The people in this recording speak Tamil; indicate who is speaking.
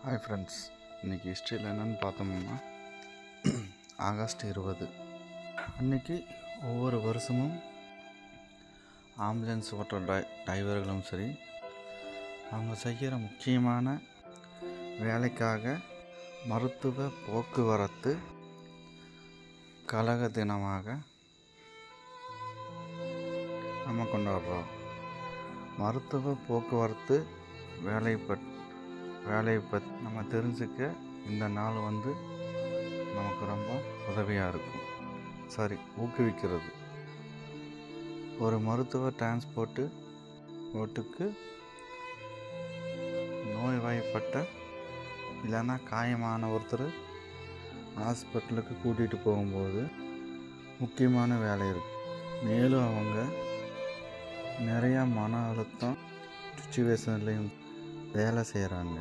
Speaker 1: ஹாய் ஃப்ரெண்ட்ஸ், இன்றைக்கி ஹிஸ்ட்ரியில் என்னென்னு பார்த்தோம்னா ஆகஸ்ட் 20 அன்றைக்கி ஒவ்வொரு வருஷமும் ஆம்புலன்ஸ் ஓட்டுற டிரைவர்களும் சரி, அவங்க செய்கிற முக்கியமான வேலைக்காக மருத்துவ போக்குவரத்து கழக தினமாக நம்ம கொண்டாடுறோம். மருத்துவ போக்குவரத்து வேலையை பற்றி நம்ம தெரிஞ்சுக்க இந்த நாள் நமக்கு ரொம்ப உதவியாக இருக்கும். சரி, ஊக்குவிக்கிறது. ஒரு மருத்துவ டிரான்ஸ்போர்ட்டுக்கு நோய்வாய்ப்பட்ட இல்லைன்னா காயமான ஒருத்தர் ஹாஸ்பிட்டலுக்கு கூட்டிகிட்டு போகும்போது முக்கியமான வேலை இருக்குது. மேலும் அவங்க நிறையா மன அழுத்தம் சுச்சுவேஷன்லேயும் வேலை செய்கிறாங்க.